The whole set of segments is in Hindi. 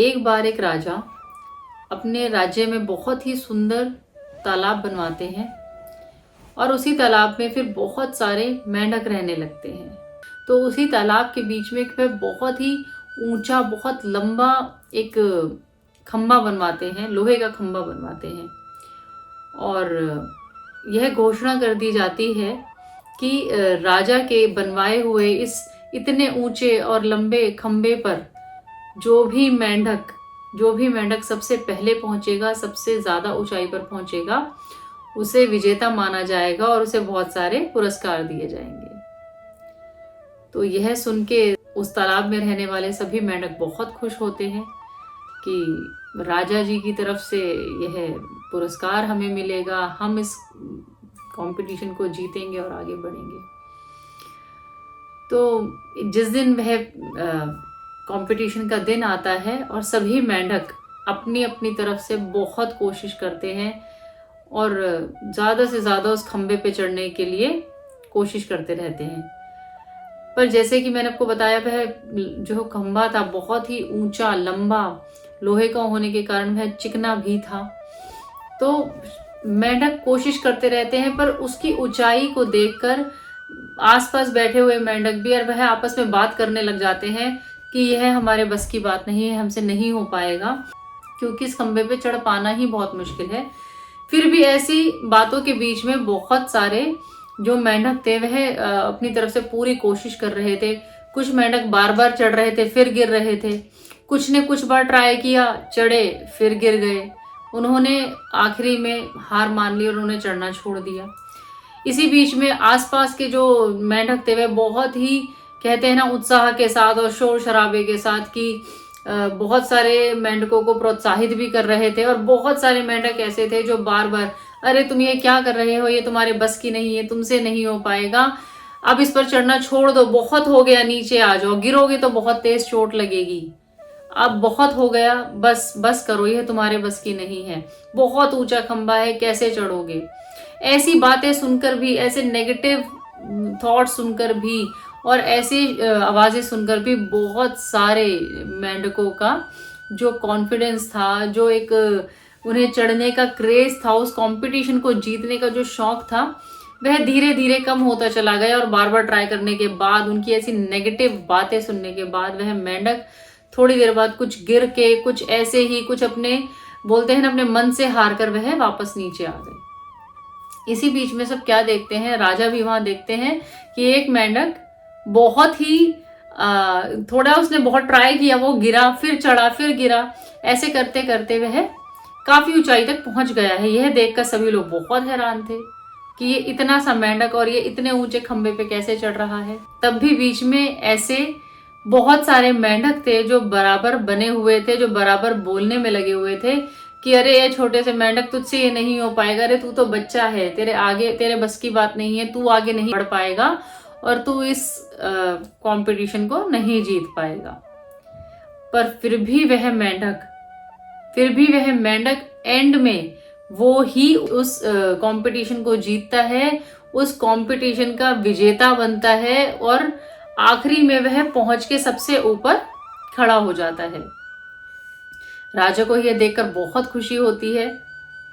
एक बार एक राजा अपने राज्य में बहुत ही सुंदर तालाब बनवाते हैं और उसी तालाब में फिर बहुत सारे मेंढक रहने लगते हैं। तो उसी तालाब के बीच में एक बहुत ही ऊंचा, बहुत लंबा एक खंबा बनवाते हैं, लोहे का खंबा बनवाते हैं। और यह घोषणा कर दी जाती है कि राजा के बनवाए हुए इस इतने ऊंचे और लंबे खंबे पर जो भी मेंढक सबसे पहले पहुंचेगा, सबसे ज्यादा ऊंचाई पर पहुंचेगा, उसे विजेता माना जाएगा और उसे बहुत सारे पुरस्कार दिए जाएंगे। तो यह सुन के उस तालाब में रहने वाले सभी मेंढक बहुत खुश होते हैं कि राजा जी की तरफ से यह पुरस्कार हमें मिलेगा, हम इस कंपटीशन को जीतेंगे और आगे बढ़ेंगे। तो जिस दिन वह कंपटीशन का दिन आता है और सभी मेंढक अपनी अपनी तरफ से बहुत कोशिश करते हैं और ज़्यादा से ज़्यादा उस खंबे पे चढ़ने के लिए कोशिश करते रहते हैं। पर जैसे कि मैंने आपको बताया, वह जो खंबा था बहुत ही ऊंचा, लंबा, लोहे का होने के कारण वह चिकना भी था। तो मेंढक कोशिश करते रहते हैं, पर उसकी ऊंचाई को देखकर आसपास बैठे हुए मेंढक भी और वह आपस में बात करने लग जाते हैं कि यह हमारे बस की बात नहीं है, हमसे नहीं हो पाएगा, क्योंकि इस खंबे पे चढ़ पाना ही बहुत मुश्किल है। फिर भी ऐसी बातों के बीच में बहुत सारे जो मेंढक थे वह अपनी तरफ से पूरी कोशिश कर रहे थे। कुछ मेंढक बार बार चढ़ रहे थे, फिर गिर रहे थे। कुछ ने कुछ बार ट्राई किया, चढ़े, फिर गिर गए। उन्होंने आखिरी में हार मान ली और उन्होंने चढ़ना छोड़ दिया। इसी बीच में आसपास के जो मेंढक थे वह बहुत ही, कहते हैं ना, उत्साह के साथ और शोर शराबे के साथ कि बहुत सारे मेंढकों को प्रोत्साहित भी कर रहे थे। और बहुत सारे मेंढक ऐसे थे जो बार बार, अरे तुम ये क्या कर रहे हो, ये तुम्हारे बस की नहीं है, तुमसे नहीं हो पाएगा, अब इस पर चढ़ना छोड़ दो, बहुत हो गया, नीचे आ जाओ, गिरोगे तो बहुत तेज चोट लगेगी, अब बहुत हो गया, बस बस करो, यह तुम्हारे बस की नहीं है, बहुत ऊंचा खंबा है, कैसे चढ़ोगे। ऐसी बातें सुनकर भी, ऐसे नेगेटिव थॉट सुनकर भी और ऐसी आवाजें सुनकर भी बहुत सारे मेंढकों का जो कॉन्फिडेंस था, जो एक उन्हें चढ़ने का क्रेज था, उस कंपटीशन को जीतने का जो शौक था, वह धीरे धीरे कम होता चला गया। और बार बार ट्राई करने के बाद, उनकी ऐसी नेगेटिव बातें सुनने के बाद, वह मेंढक थोड़ी देर बाद कुछ गिर के, कुछ ऐसे ही, कुछ अपने, बोलते हैं ना, अपने मन से हार कर वह वापस नीचे आ गए। इसी बीच में सब क्या देखते हैं, राजा भी वहां देखते हैं कि एक मेंढक बहुत ही थोड़ा, उसने बहुत ट्राई किया, वो गिरा, फिर चढ़ा, फिर गिरा, ऐसे करते करते वह काफी ऊंचाई तक पहुंच गया है। यह देखकर सभी लोग बहुत हैरान थे कि ये इतना सा मेंढक और ये इतने ऊंचे खंबे पे कैसे चढ़ रहा है। तब भी बीच में ऐसे बहुत सारे मेंढक थे जो बराबर बने हुए थे, जो बराबर बोलने में लगे हुए थे कि अरे ये छोटे से मेंढक, तुझसे ये नहीं हो पाएगा, अरे तू तो बच्चा है, तेरे आगे, तेरे बस की बात नहीं है, तू आगे नहीं बढ़ पाएगा और तू इस कंपटीशन को नहीं जीत पाएगा। पर फिर भी वह मेंढक एंड में वो ही उस कंपटीशन को जीतता है, उस कंपटीशन का विजेता बनता है और आखिरी में वह पहुंच के सबसे ऊपर खड़ा हो जाता है। राजा को यह देखकर बहुत खुशी होती है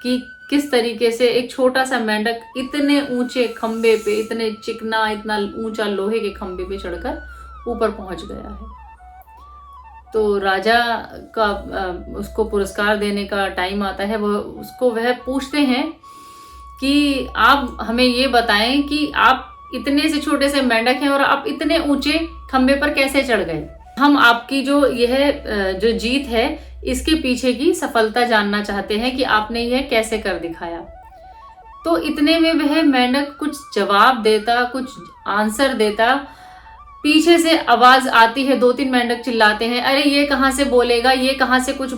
कि किस तरीके से एक छोटा सा मेंढक इतने ऊंचे खंबे पे, इतने चिकना, इतना ऊंचा लोहे के खंबे पे चढ़कर ऊपर पहुंच गया है। तो राजा का उसको पुरस्कार देने का टाइम आता है। वह पूछते हैं कि आप हमें ये बताएं कि आप इतने से छोटे से मेंढक हैं और आप इतने ऊंचे खंबे पर कैसे चढ़ गए। हम आपकी जो जीत है, इसके पीछे की सफलता जानना चाहते हैं कि आपने यह कैसे कर दिखाया। तो इतने में वह मेंढक कुछ जवाब देता, कुछ आंसर देता, पीछे से आवाज आती है, 2-3 मेंढक चिल्लाते हैं, अरे ये कहां से बोलेगा, ये कहां से कुछ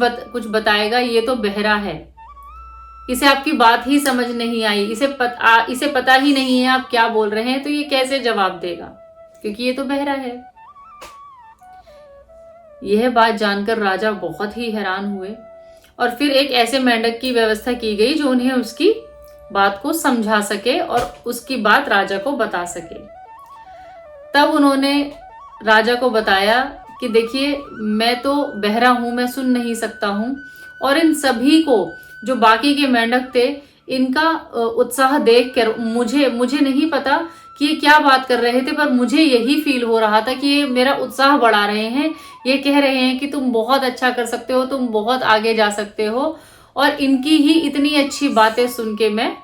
बताएगा, ये तो बहरा है, इसे आपकी बात ही समझ नहीं आई, इसे पता ही नहीं है आप क्या बोल रहे हैं, तो ये कैसे जवाब देगा, क्योंकि ये तो बहरा है। यह बात जानकर राजा बहुत ही हैरान हुए और फिर एक ऐसे मेंढक की व्यवस्था की गई जो उन्हें उसकी बात को समझा सके और उसकी बात राजा को बता सके। तब उन्होंने राजा को बताया कि देखिए मैं तो बहरा हूँ, मैं सुन नहीं सकता हूँ। और इन सभी को, जो बाकी के मेंढक थे, इनका उत्साह देख कर मुझे नहीं पता कि ये क्या बात कर रहे थे, पर मुझे यही फील हो रहा था कि ये मेरा उत्साह बढ़ा रहे हैं। ये कह रहे हैं कि तुम बहुत अच्छा कर सकते हो, तुम बहुत आगे जा सकते हो। और इनकी ही इतनी अच्छी बातें सुन के मैं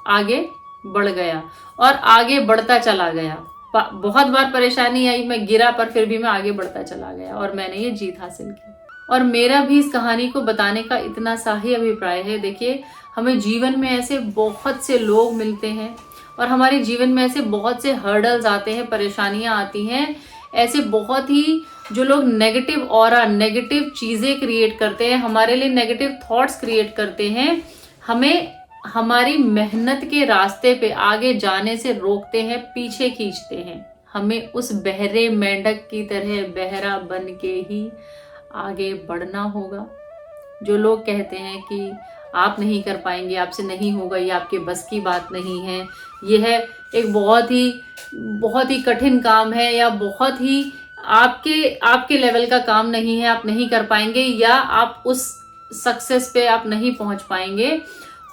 आगे बढ़ गया और आगे बढ़ता चला गया। बहुत बार परेशानी आई, मैं गिरा, पर फिर भी मैं आगे बढ़ता चला गया और मैंने ये जीत हासिल की। और मेरा भी इस कहानी को बताने का इतना सा ही अभिप्राय है। देखिए, हमें जीवन में ऐसे बहुत से लोग मिलते हैं और हमारे जीवन में ऐसे बहुत से हर्डल्स आते हैं, परेशानियां आती हैं। ऐसे बहुत ही जो लोग नेगेटिव ऑरा, नेगेटिव चीजें क्रिएट करते हैं, हमारे लिए नेगेटिव थॉट्स क्रिएट करते हैं, हमें हमारी मेहनत के रास्ते पे आगे जाने से रोकते हैं, पीछे खींचते हैं। हमें उस बहरे मेंढक की तरह बहरा बन के ही आगे बढ़ना होगा। जो लोग कहते हैं कि आप नहीं कर पाएंगे, आपसे नहीं होगा, ये आपके बस की बात नहीं है, यह एक बहुत ही कठिन काम है, या बहुत ही आपके लेवल का काम नहीं है, आप नहीं कर पाएंगे, या आप उस सक्सेस पे आप नहीं पहुंच पाएंगे,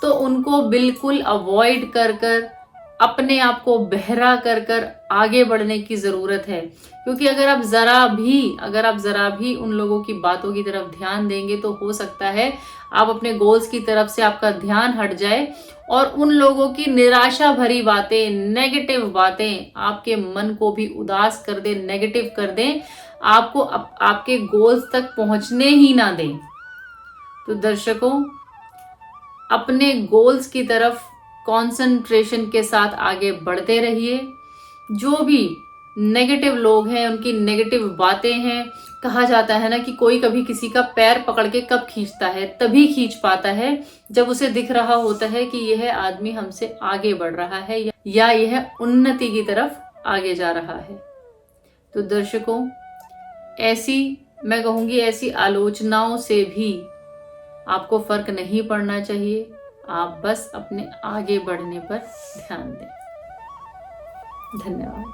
तो उनको बिल्कुल अवॉइड कर अपने आप को बहरा कर आगे बढ़ने की जरूरत है। क्योंकि अगर आप जरा भी उन लोगों की बातों की तरफ ध्यान देंगे, तो हो सकता है आप अपने गोल्स की तरफ से आपका ध्यान हट जाए और उन लोगों की निराशा भरी बातें, नेगेटिव बातें आपके मन को भी उदास कर दे, नेगेटिव कर दें, आपको आपके गोल्स तक पहुंचने ही ना दें। तो दर्शकों, अपने गोल्स की तरफ कंसंट्रेशन के साथ आगे बढ़ते रहिए। जो भी नेगेटिव लोग हैं, उनकी नेगेटिव बातें हैं, कहा जाता है ना कि कोई कभी किसी का पैर पकड़ के कब खींचता है, तभी खींच पाता है जब उसे दिख रहा होता है कि यह आदमी हमसे आगे बढ़ रहा है या यह उन्नति की तरफ आगे जा रहा है। तो दर्शकों, मैं कहूंगी ऐसी आलोचनाओं से भी आपको फर्क नहीं पड़ना चाहिए। आप बस अपने आगे बढ़ने पर ध्यान दें। धन्यवाद।